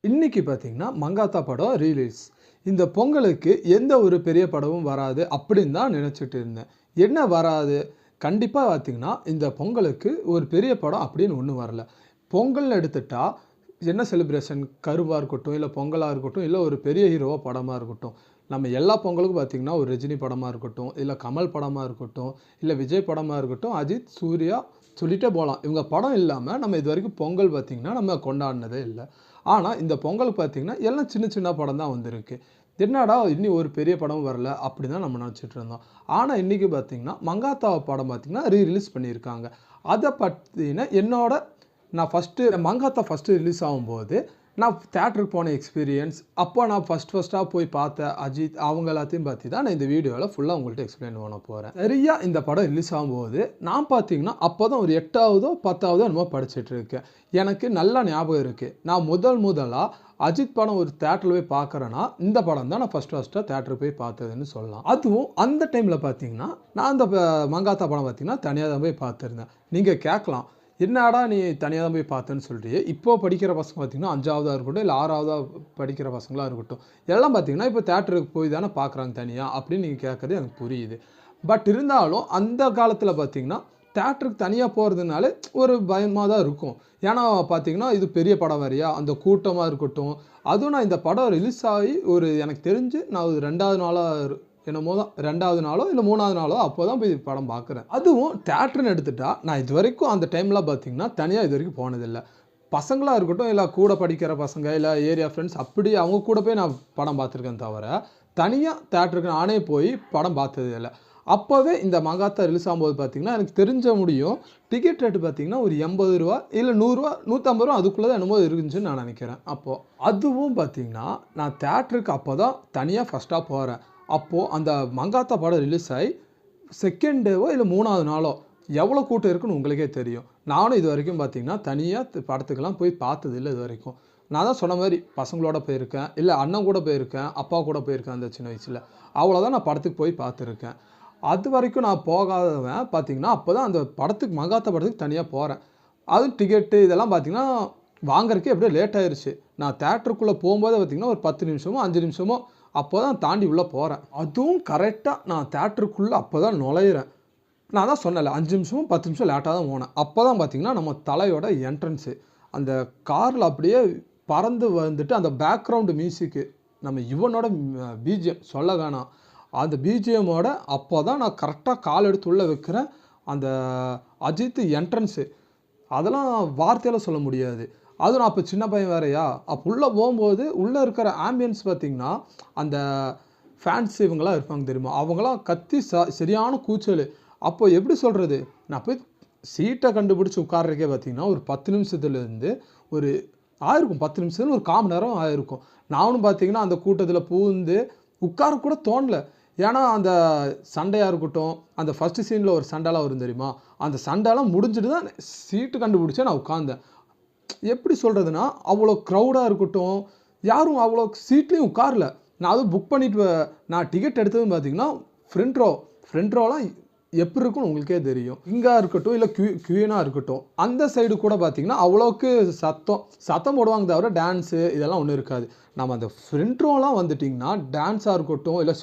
இன்னைக்கு பார்த்தீங்கன்னா, மங்காத்தா படம் ரிலீஸ். இந்த பொங்கலுக்கு எந்த ஒரு பெரிய படமும் வராது அப்படின்னு தான் நினைச்சுட்டு இருந்தேன். என்ன வராது? கண்டிப்பா பார்த்தீங்கன்னா, இந்த பொங்கலுக்கு ஒரு பெரிய படம் அப்படின்னு ஒண்ணும் வரல. பொங்கல்னு எடுத்துட்டா, என்ன செலிப்ரேஷன் கரும்பா இருக்கட்டும், இல்ல பொங்கலா இருக்கட்டும், இல்ல ஒரு பெரிய ஹீரோவா படமா இருக்கட்டும். நம்ம எல்லா பொங்கலுக்கும் பார்த்தீங்கன்னா, ஒரு ரஜினி படமா இருக்கட்டும், இல்ல கமல் படமா இருக்கட்டும், இல்ல விஜய் படமா இருக்கட்டும், அஜித், சூர்யா சொல்லிட்டே போலாம். இவங்க படம் இல்லாம நம்ம இதுவரைக்கும் பொங்கல் பார்த்தீங்கன்னா, நம்ம கொண்டாடினதே இல்ல. ஆனா, இந்த பொங்கலுக்கு பார்த்தீங்கன்னா, எல்லாம் சின்ன சின்ன படம் தான் வந்திருக்கு. என்னடா இன்னி ஒரு பெரிய படம் வரல அப்படின்னு தான் நம்ம நினச்சிட்டு இருந்தோம். ஆனா, இன்னைக்கு பார்த்தீங்கன்னா, மங்காத்தா படம் பார்த்தீங்கன்னா, ரிலீஸ் பண்ணியிருக்காங்க. அத பத்தின என்னோட நான் மங்காத்தா ஃபர்ஸ்ட்டு ரிலீஸ் ஆகும்போது, நான் தியேட்டருக்கு போன எக்ஸ்பீரியன்ஸ், அப்போ நான் ஃபர்ஸ்ட்டா போய் பார்த்த அஜித் அவங்க எல்லாத்தையும் பத்தி தான் நான் இந்த வீடியோல ஃபுல்லா உங்கள்ட்ட எக்ஸ்பிளைன் பண்ண போறேன். சரியா இந்த படம் ரிலீஸ் ஆகும்போது, நான் பார்த்தீங்கன்னா, அப்போ தான் ஒரு 8வதோ, 10வதோ என்னமோ படிச்சுட்டு இருக்கேன். எனக்கு நல்லா ஞாபகம் இருக்கு. நான் முதலா அஜித் படம் ஒரு தியேட்டர்ல போய் பார்க்குறேன்னா, இந்த படம் தான் நான் ஃபர்ஸ்ட்டா தியேட்டருக்கு போய் பார்த்ததுன்னு சொல்லலாம். அதுவும் அந்த டைம்ல பார்த்தீங்கன்னா, நான் அந்த மங்காத்தா படம் பார்த்தீங்கன்னா, தனியா தான் போய் பார்த்துருந்தேன். நீங்க கேட்கலாம், "என்னடா நீ தனியா தான் போய் பார்த்தேன்னு சொல்றியே?" இப்போ படிக்கிற பசங்க பார்த்தீங்கன்னா, 5வதா இருக்கட்டும், இல்ல 6வதா படிக்கிற பசங்களா இருக்கட்டும், எல்லாம் பார்த்தீங்கன்னா, இப்போ தியேட்டருக்கு போய் தானே பார்க்குறாங்க தனியா அப்படின்னு நீங்க கேட்கறது எனக்கு புரியுது. பட் இருந்தாலும் அந்த காலத்தில பார்த்தீங்கன்னா, தியேட்டருக்கு தனியா போறதுனாலே ஒரு பயமா தான் இருக்கும். ஏன்னா பார்த்தீங்கன்னா, இது பெரிய படம் வேறயா, அந்த கூட்டமா இருக்கட்டும். அதுவும் நான் இந்த படம் ரிலீஸ் ஆகி ஒரு எனக்கு தெரிஞ்சு நான் ஒரு 2வது நாளா என்னமோ தான் 2வது நாளோ இல்ல 3வது நாளோ அப்போ தான் போய் படம் பார்க்குறேன். அதுவும் தியேட்டர்ன்னு எடுத்துட்டா, நான் இதுவரைக்கும் அந்த டைம்லாம் பார்த்தீங்கன்னா, தனியா இதுவரைக்கும் போனதில்ல. பசங்களா இருக்கட்டும், இல்ல கூட படிக்கிற பசங்க, இல்ல ஏரியா ஃப்ரெண்ட்ஸ் அப்படி அவங்க கூட போய் நான் படம் பார்த்துருக்கேன் தவிர, தனியா தியேட்டருக்கு நானே போய் படம் பார்த்தது இல்ல. அப்பவே இந்த மங்காத்தா ரிலீஸ் ஆகும்போது பார்த்தீங்கன்னா, எனக்கு தெரிஞ்ச முடியும் டிக்கெட் ரேட் பார்த்தீங்கன்னா, ஒரு ரூ. 80 இல்ல ரூ. 100 ரூ. 150 அதுக்குள்ள தான் என்னமோ இருந்துச்சுன்னு நான் நினைக்கிறேன் அப்போ. அதுவும் பார்த்தீங்கன்னா, நான் தியேட்டருக்கு அப்போ தான் தனியா ஃபர்ஸ்ட்டா போறேன். அப்போ அந்த மங்காத்தா படம் ரிலீஸ் ஆயி 2ண்ட் டேவோ இல்ல 3வது நாளோ எவ்வளோ கூட்டம் இருக்குன்னு உங்களுக்கே தெரியும். நானும் இதுவரைக்கும் பார்த்தீங்கன்னா, தனியா படத்துக்கெல்லாம் போய் பார்த்தது இல்ல இதுவரைக்கும். நான் தான் சொன்ன மாரி பசங்களோட போயிருக்கேன், இல்ல அண்ணன் கூட போயிருக்கேன், அப்பா கூட போயிருக்கேன் அந்த சின்ன வயசுல. அவ்வளோதான் நான் படத்துக்கு போய் பார்த்துருக்கேன். அதுவரைக்கும் நான் போகாதவன் பார்த்தீங்கன்னா, அப்போ தான் அந்த படத்துக்கு மங்காத்தா படத்துக்கு தனியா போறேன். அதுவும் டிக்கெட்டு இதெல்லாம் பார்த்தீங்கன்னா, வாங்குறதுக்கே எப்படியோ லேட் ஆயிருச்சு. நான் தியேட்டருக்குள்ள போம்போதே பார்த்தீங்கன்னா, ஒரு 10 நிமிஷமோ, 5 நிமிஷமோ அப்போ தான் தாண்டி உள்ள போறேன். அதுவும் கரெக்ட்டா நான் தியேட்டருக்குள்ள அப்போ தான் நுழையிறேன். நான் தான் சொன்னேன்ல 5 நிமிஷமோ, 10 நிமிஷம் லேட்டா தான் போனேன். அப்போ தான் பார்த்தீங்கன்னா, நம்ம தலையோட என்ட்ரன்ஸு. அந்த கார்ல அப்படியே பறந்து வந்துட்டு அந்த பேக்ரவுண்ட் மியூசிக்கு நம்ம யுவனோட பிஜிஎம் சொல்ல வேணாம். அந்த பிஜிஎம்மோட அப்போ தான் நான் கரெக்ட்டா கால் எடுத்து உள்ள வைக்கிறேன். அந்த அஜித் என்ட்ரன்ஸு. அதெல்லாம் வார்த்தையால சொல்ல முடியாது. அதுவும் நான் அப்ப சின்ன பையன் வேறயா, அப்போ உள்ள போம்போது, உள்ள இருக்கிற ஆம்பியன்ஸ் பார்த்தீங்கன்னா, அந்த ஃபேன்ஸ் இவங்கலாம் இருப்பாங்க தெரியுமா? அவங்கலாம் கத்தி சரியான கூச்சலு. அப்போ எப்படி சொல்றது? நான் போய் சீட்ட கண்டுபிடிச்சு உட்கார்றதுக்கே பார்த்தீங்கன்னா, ஒரு 10 நிமிஷத்துலேருந்து ஒரு ஆயிருக்கும் 10 நிமிஷத்துல ஒரு 1/4 மணி நேரம் ஆயிருக்கும். நானும் பார்த்தீங்கன்னா, அந்த கூட்டத்தில புகுந்து உட்கார கூட தோணல. ஏன்னா, அந்த சண்டையா இருக்கட்டும், அந்த ஃபர்ஸ்ட் சீன்ல ஒரு சண்டைலாம் வரும் தெரியுமா? அந்த சண்டைலாம் முடிஞ்சுட்டு தான் சீட்டு கண்டுபிடிச்சே நான் உட்கார்ந்தேன். எப்படி சொல்றதுன்னா, அவ்வளோ க்ரவுடா இருக்கட்டும், யாரும் அவ்வளோ சீட்லயும் உட்காரல. நான் அதுவும் புக் பண்ணிட்டு நான் டிக்கெட் எடுத்ததும் பார்த்தீங்கன்னா, ஃப்ரண்ட் ரோ. ஃப்ரண்ட் ரோலாம் எப்படி இருக்கும்னு உங்களுக்கே தெரியும். விங்கா இருக்கட்டும், இல்ல குயினா இருக்கட்டும். அந்த சைடு கூட பார்த்தீங்கன்னா, அவ்வளோக்கு சத்தம் போடுவாங்க தவிர டான்ஸு இதெல்லாம் ஒண்ணும் இருக்காது. நம்ம அந்த ஃப்ரண்ட் ரோலாம் வந்துட்டீங்கன்னா, டான்ஸா இருக்கட்டும், இல்ல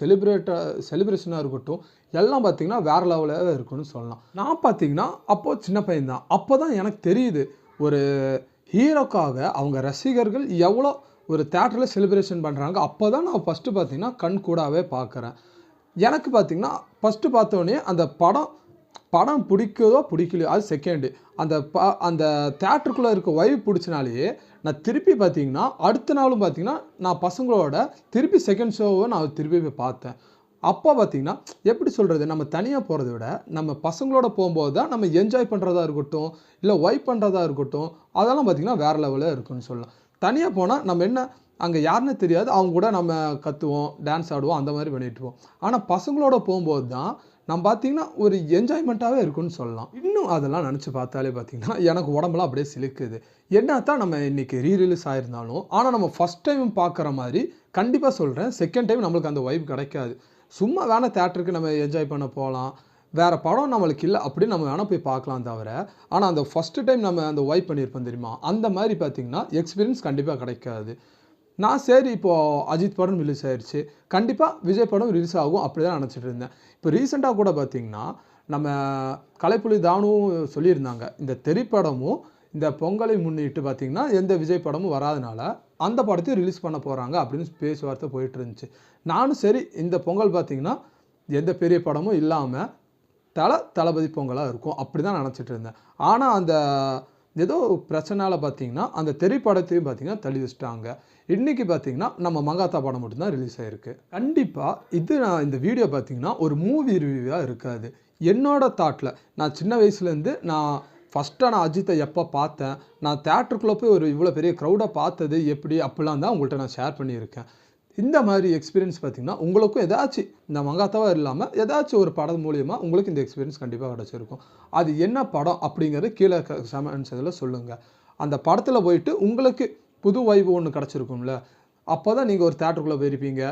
செலிப்ரேஷனா இருக்கட்டும், எல்லாம் பார்த்தீங்கன்னா, வேற லெவல்ல இருக்கும்னு சொல்லலாம். நான் பார்த்தீங்கன்னா, அப்போ சின்ன பையன் தான். அப்போ தான் எனக்கு தெரியுது. ஒரு ஹீரோக்காக அவங்க ரசிகர்கள் எவ்வளோ ஒரு தியேட்டர்ல செலிப்ரேஷன் பண்றாங்க. அப்போ தான் நான் ஃபர்ஸ்ட்டு பார்த்தீங்கன்னா, கண்கூடாவே பார்க்குறேன். எனக்கு பார்த்தீங்கன்னா, ஃபர்ஸ்ட்டு பார்த்தோனே அந்த படம் பிடிக்குதோ, பிடிக்கலையோ அது செகண்டு. அந்த தியேட்டருக்குள்ள இருக்க வைப் பிடிச்சனாலேயே, நான் திருப்பி பார்த்தீங்கன்னா, அடுத்த நாளும் பார்த்தீங்கன்னா, நான் பசங்களோட திருப்பி செகண்ட் ஷோவ நான் திருப்பி போய் பார்த்தேன். அப்போ பார்த்தீங்கன்னா, எப்படி சொல்றது? நம்ம தனியா போறத விட, நம்ம பசங்களோட போம்போது தான் நம்ம என்ஜாய் பண்றதா இருக்கட்டும், இல்ல வைப் பண்றதா இருக்கட்டும், அதெல்லாம் பார்த்தீங்கன்னா, வேற லெவல்ல இருக்குன்னு சொல்லலாம். தனியா போனா நம்ம என்ன அங்க யாருன்னே தெரியாது. அவங்க கூட நம்ம கத்துவோம், டான்ஸ் ஆடுவோம், அந்த மாரி பண்ணிட்டுருப்போம். ஆனா பசங்களோட போம்போது தான், நம்ம பார்த்தீங்கன்னா, ஒரு என்ஜாய்மெண்ட்டாவே இருக்குன்னு சொல்லலாம். இன்னும் அதெல்லாம் நெனச்சு பார்த்தாலே பார்த்தீங்கன்னா, எனக்கு உடம்பெல்லாம் அப்படியே சிலிர்க்குது. என்னத்தான் நம்ம இன்னைக்கு ரிலீஸ் ஆயிருந்தாலும், ஆனா நம்ம ஃபர்ஸ்ட் டைம் பார்க்குற மாரி கண்டிப்பா சொல்றேன், செகண்ட் டைம் நம்மளுக்கு அந்த வைப் கெடைக்காது. சும்மா வேணா தியேட்டருக்கு நம்ம என்ஜாய் பண்ண போலாம். வேறு படம் நம்மளுக்கு இல்லை அப்படின்னு நம்ம வேணால் போய் பார்க்கலாம் தவிர, ஆனால் அந்த ஃபஸ்ட்டு டைம் நம்ம அந்த வைப் பண்ணியிருப்போம் தெரியுமா, அந்த மாதிரி பார்த்தீங்கன்னா எக்ஸ்பீரியன்ஸ் கண்டிப்பாக கிடைக்காது. நான் சரி இப்போது அஜித் படம் ரிலீஸ் ஆயிடுச்சு, கண்டிப்பாக விஜய் படம் ரிலீஸ் ஆகும் அப்படி தான் நினச்சிட்டு இருந்தேன். இப்போ ரீசெண்டாக கூட பார்த்தீங்கன்னா நம்ம கலைப்புலி தானுவும் சொல்லியிருந்தாங்க, இந்த தெறி படமும் இந்த பொங்கலை முன்னிட்டு பார்த்தீங்கன்னா எந்த விஜய் படமும் வராதனால அந்த படத்தையும் ரிலீஸ் பண்ண போகிறாங்க அப்படின்னு பேச்சுவார்த்தை போயிட்டு இருந்துச்சு. நானும் சரி இந்த பொங்கல் பார்த்தீங்கன்னா எந்த பெரிய படமும் இல்லாமல் தளபதி பொங்கலாக இருக்கும் அப்படி தான் நினச்சிட்டு இருந்தேன். ஆனால் அந்த ஏதோ பிரச்சனையால் பார்த்தீங்கன்னா அந்த தெறி படத்தையும் பார்த்தீங்கன்னா தள்ளி வச்சுட்டாங்க. இன்றைக்கி பார்த்தீங்கன்னா நம்ம மங்காத்தா படம் மட்டும்தான் ரிலீஸ் ஆகிருக்கு. கண்டிப்பாக இது நான் இந்த வீடியோ பார்த்தீங்கன்னா ஒரு மூவி ரிவ்யூவாக இருக்காது. என்னோட தாட்டில் நான் சின்ன வயசுலேருந்து நான் ஃபஸ்ட்டாக நான் அஜித்தை எப்போ பார்த்தேன், நான் தேட்டருக்குள்ளே போய் ஒரு இவ்வளோ பெரிய க்ரௌடை பார்த்தது எப்படி அப்படிலாம் தான் உங்கள்கிட்ட நான் ஷேர் பண்ணியிருக்கேன். இந்த மாதிரி எக்ஸ்பீரியன்ஸ் பார்த்தீங்கன்னா உங்களுக்கும் ஏதாச்சும் இந்த மங்காத்தாவாக இல்லாமல் ஏதாச்சும் ஒரு படம் மூலிமா உங்களுக்கு இந்த எக்ஸ்பீரியன்ஸ் கண்டிப்பாக கிடச்சிருக்கும். அது என்ன படம் அப்படிங்கிறது கீழே கமெண்ட்ஸ் இதில் சொல்லுங்கள். அந்த படத்தில் போயிட்டு உங்களுக்கு புது வைப் ஒன்று கிடச்சிருக்கும்ல, அப்போ தான் நீங்கள் ஒரு தேட்டருக்குள்ளே போயிருப்பீங்க.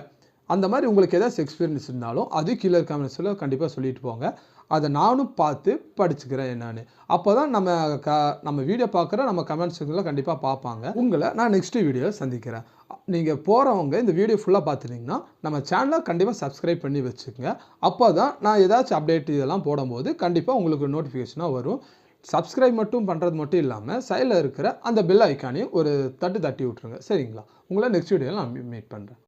அந்த மாதிரி உங்களுக்கு ஏதாச்சும் எக்ஸ்பீரியன்ஸ் இருந்தாலும் அது கீழே கமெண்ட்ஸில் கண்டிப்பாக சொல்லிட்டு போங்க. அதை நானும் பார்த்து படிச்சுக்கிறேன் என்னான்னு. அப்போ தான் நம்ம வீடியோ பார்க்குற நம்ம கமெண்ட் செக்ஷனில் கண்டிப்பாக பார்ப்பாங்க. உங்களை நான் நெக்ஸ்ட் வீடியோவில் சந்திக்கிறேன். நீங்கள் போகிறவங்க இந்த வீடியோ ஃபுல்லாக பார்த்துட்டிங்கன்னா நம்ம சேனலை கண்டிப்பாக சப்ஸ்கிரைப் பண்ணி வச்சுக்கோங்க. அப்போ தான் நான் ஏதாச்சும் அப்டேட் இதெல்லாம் போடும்போது கண்டிப்பாக உங்களுக்கு நோட்டிஃபிகேஷனாக வரும். சப்ஸ்கிரைப் மட்டும் பண்ணுறது மட்டும் இல்லாமல் சைடில் இருக்கிற அந்த பெல் ஐக்கானையும் ஒரு தட்டி விட்ருங்க. சரிங்களா? உங்களை நெக்ஸ்ட் வீடியோவில் நான் மீட் பண்ணுறேன்.